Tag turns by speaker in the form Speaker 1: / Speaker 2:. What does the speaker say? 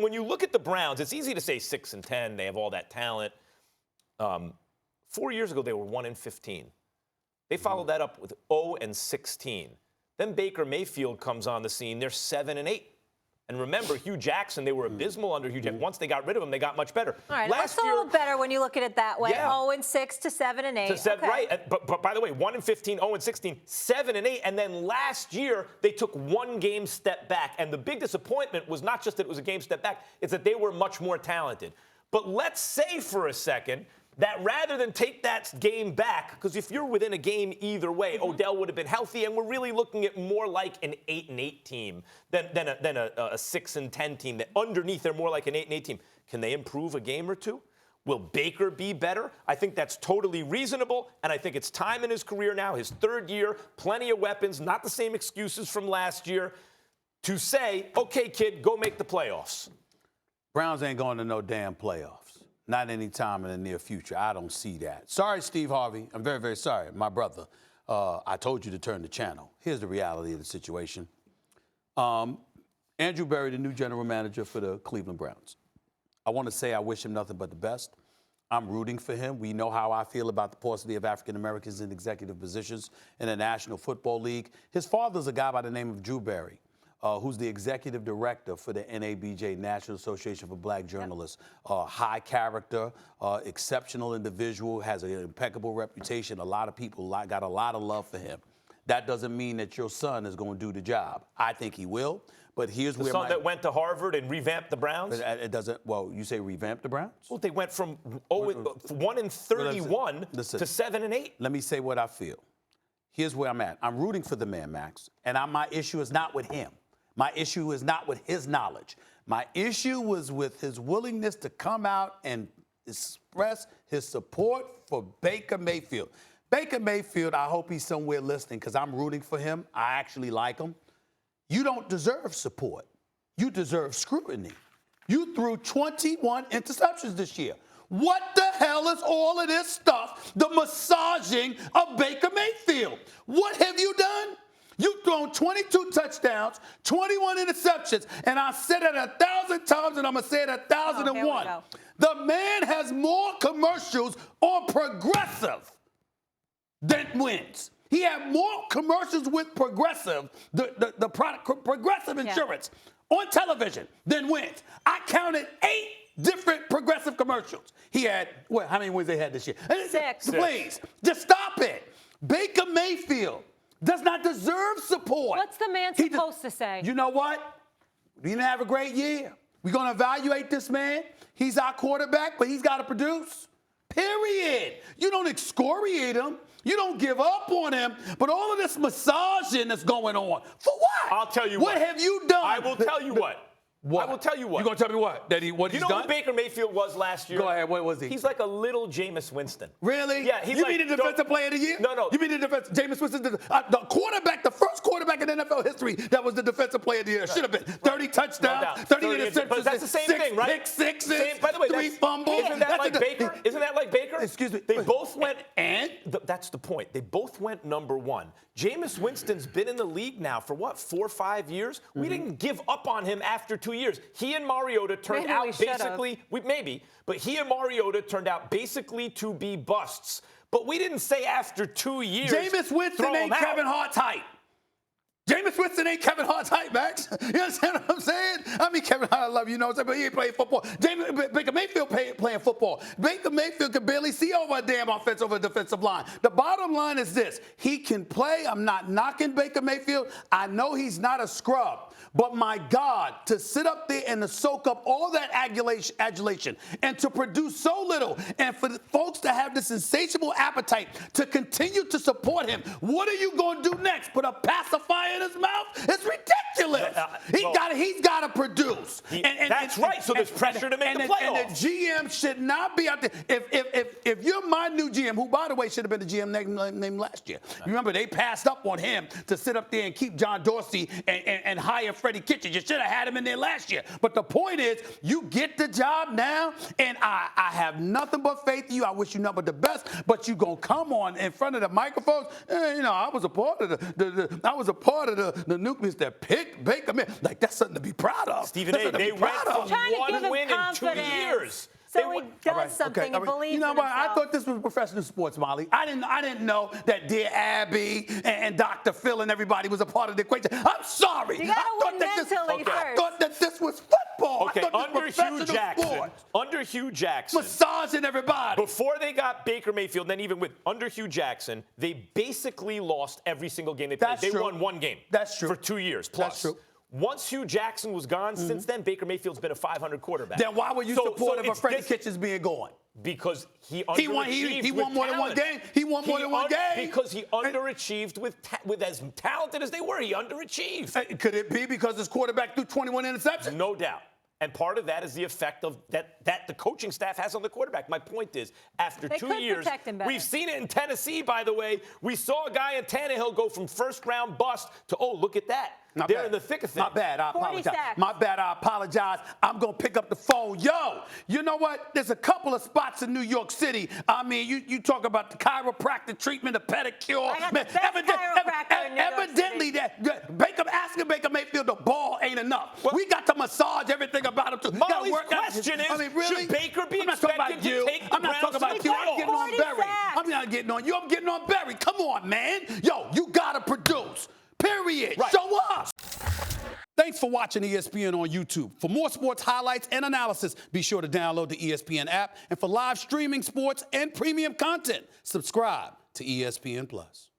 Speaker 1: When you look at the Browns, it's easy to say 6-10. They have all that talent. 4 years ago, they were 1-15. They followed that up with 0-16. Then Baker Mayfield comes on the scene. They're 7-8. And remember, Hugh Jackson, they were abysmal under Hugh Jackson. Once they got rid of him, they got much better.
Speaker 2: All right, that's a little better when you look at it that way.
Speaker 1: Yeah.
Speaker 2: 0-6 to 7-8. Okay.
Speaker 1: Right. But by the way, 1-15, 0-16, 7-8. And then last year, they took one game step back. And the big disappointment was not just that it was a game step back, it's that they were much more talented. But let's say for a second that rather than take that game back, because if you're within a game either way, Odell would have been healthy, and we're really looking at more like an 8-8 team than a 6-10 team. That underneath, they're more like an 8-8 team. Can they improve a game or two? Will Baker be better? I think that's totally reasonable, and I think it's time in his career now, his third year, plenty of weapons, not the same excuses from last year, to say, okay, kid, go make the playoffs.
Speaker 3: Browns ain't going to no damn playoffs. Not anytime in the near future. I don't see that. Sorry, Steve Harvey. I'm very, very sorry. My brother, I told you to turn the channel. Here's the reality of the situation. Andrew Berry, the new general manager for the Cleveland Browns. I want to say I wish him nothing but the best. I'm rooting for him. We know how I feel about the paucity of African Americans in executive positions in the National Football League. His father's a guy by the name of Drew Berry. Who's the executive director for the NABJ, National Association for Black Journalists. High character, exceptional individual, has an impeccable reputation. A lot of people got a lot of love for him. That doesn't mean that your son is going to do the job. I think he will, but here's where
Speaker 1: the son that went to Harvard and revamped the Browns?
Speaker 3: It doesn't, well, you say revamp the Browns?
Speaker 1: Well, they went from 1-31 to 7-8.
Speaker 3: Let me say what I feel. Here's where I'm at. I'm rooting for the man, Max, and my issue is not with him. My issue is not with his knowledge. My issue was with his willingness to come out and express his support for Baker Mayfield. Baker Mayfield, I hope he's somewhere listening because I'm rooting for him. I actually like him. You don't deserve support. You deserve scrutiny. You threw 21 interceptions this year. What the hell is all of this stuff, the massaging of Baker Mayfield? What have you done? You've thrown 22 touchdowns, 21 interceptions, and I said it 1,000 times, and I'm going to say it 1,001. The man has more commercials on Progressive than wins. He had more commercials with Progressive, the product Progressive Insurance, on television than wins. I counted 8 different Progressive commercials. He had, how many wins they had this year?
Speaker 2: 6.
Speaker 3: Please, just stop it. Baker Mayfield does not deserve support.
Speaker 2: What's the man supposed to say?
Speaker 3: You know what? We didn't have a great year. We're going to evaluate this man. He's our quarterback, but he's got to produce. Period. You don't excoriate him. You don't give up on him. But all of this massaging that's going on, for what?
Speaker 1: I'll tell you what.
Speaker 3: What have you done?
Speaker 1: I will tell you what.
Speaker 3: What?
Speaker 1: I will tell you what.
Speaker 3: You gonna tell me what? That what he's done?
Speaker 1: You know who Baker Mayfield was last year?
Speaker 3: Go ahead. What was he?
Speaker 1: He's like a little Jameis Winston.
Speaker 3: Really?
Speaker 1: Yeah. He's
Speaker 3: you mean the defensive player of the year?
Speaker 1: No.
Speaker 3: You mean the Jameis Winston, the quarterback, the first quarterback in NFL history that was the defensive player of the year? Should have been 30 touchdowns, 30 interceptions.
Speaker 1: But that's the same thing, right?
Speaker 3: Pick sixes.
Speaker 1: By the way,
Speaker 3: 3 fumbles.
Speaker 1: Isn't that like Baker? Isn't that like Baker?
Speaker 3: Excuse me.
Speaker 1: They both went.
Speaker 3: And
Speaker 1: that's the point. They both went number 1. Jameis Winston's been in the league now for what, 4 or 5 years? We didn't give up on him after 2 years. He and Mariota turned out basically, but he and Mariota turned out basically to be busts. But we didn't say after 2 years.
Speaker 3: Jameis Winston ain't Kevin Hart's height. Jameis Winston ain't Kevin Hart's height, Max. You understand what I'm saying? I mean, Kevin Hart, I love you, know what I'm saying, but he ain't playing football. Baker Mayfield playing football. Baker Mayfield can barely see over a damn offense over a defensive line. The bottom line is this. He can play. I'm not knocking Baker Mayfield. I know he's not a scrub. But my God, to sit up there and to soak up all that adulation and to produce so little and for the folks to have this insatiable appetite to continue to support him, what are you going to do next? Put a pacifier in his mouth? It's ridiculous. He's got to produce.
Speaker 1: That's right. So there's pressure to make the playoffs.
Speaker 3: And the GM should not be out there. If you're my new GM, who, by the way, should have been the GM named last year. You remember, they passed up on him to sit up there and keep John Dorsey and hire Freddie Kitchens. You should have had him in there last year. But the point is, you get the job now, and I have nothing but faith in you. I wish you nothing but the best. But you gonna come on in front of the microphones? I was a part of of the nucleus that picked Baker Mayfield. Like, that's something to be proud of.
Speaker 1: Stephen A., they went from
Speaker 2: Trying to give
Speaker 1: one
Speaker 2: him
Speaker 1: win in 2
Speaker 2: confidence.
Speaker 1: years.
Speaker 2: So he does something and believes
Speaker 3: You know
Speaker 2: in
Speaker 3: what?
Speaker 2: himself.
Speaker 3: I thought this was professional sports, Molly. I didn't know that dear Abby and Dr. Phil and everybody was a part of the equation. I'm sorry.
Speaker 2: You gotta
Speaker 3: I thought
Speaker 2: win
Speaker 3: that this,
Speaker 2: mentally
Speaker 3: I
Speaker 2: first.
Speaker 3: thought that this was football.
Speaker 1: Okay,
Speaker 3: I thought this was professional sports.
Speaker 1: Under Hugh Jackson,
Speaker 3: Massaging everybody.
Speaker 1: before they got Baker Mayfield, then even with under Hugh Jackson, they basically lost every single game they played.
Speaker 3: That's
Speaker 1: They
Speaker 3: true.
Speaker 1: won one game.
Speaker 3: That's true.
Speaker 1: For 2 years plus.
Speaker 3: That's true.
Speaker 1: Once Hugh Jackson was gone, since then, Baker Mayfield's been a 500 quarterback.
Speaker 3: Then why were you supportive of Freddie Kitchens being gone?
Speaker 1: Because he
Speaker 3: He won more than one game. He won more than one game.
Speaker 1: Because he underachieved with as talented as they were. He underachieved.
Speaker 3: Could it be because his quarterback threw 21 interceptions?
Speaker 1: No doubt. And part of that is the effect of that the coaching staff has on the quarterback. My point is, after
Speaker 2: They
Speaker 1: 2
Speaker 2: could
Speaker 1: years,
Speaker 2: protect him better.
Speaker 1: we've seen it in Tennessee, by the way. We saw a guy in Tannehill go from first-round bust to, oh, look at that. They're in the thick of things.
Speaker 3: My bad, I
Speaker 2: 40
Speaker 3: apologize.
Speaker 2: sacks.
Speaker 3: My bad, I apologize. I'm going to pick up the phone. Yo, you know what? There's a couple of spots in New York City. I mean, you talk about the chiropractic treatment, the pedicure.
Speaker 2: I got the best chiropractor in New York
Speaker 3: Evidently,
Speaker 2: City.
Speaker 3: asking Baker Mayfield the ball ain't enough. We got to massage everything about him, too.
Speaker 1: Molly's question is, should Baker be
Speaker 3: I'm not talking
Speaker 1: expected
Speaker 3: about
Speaker 1: to
Speaker 3: you.
Speaker 1: take the
Speaker 3: I'm not talking
Speaker 1: Browns
Speaker 3: about
Speaker 1: to
Speaker 3: you.
Speaker 1: the
Speaker 3: I'm getting on
Speaker 2: 40
Speaker 3: Barry.
Speaker 2: sacks.
Speaker 3: I'm not getting on you. I'm getting on Barry. Come on, man. Yo, you got to produce. Period.
Speaker 1: Right.
Speaker 3: Show up. Thanks for watching ESPN on YouTube. For more sports highlights and analysis, be sure to download the ESPN app. And for live streaming sports and premium content, subscribe to ESPN Plus.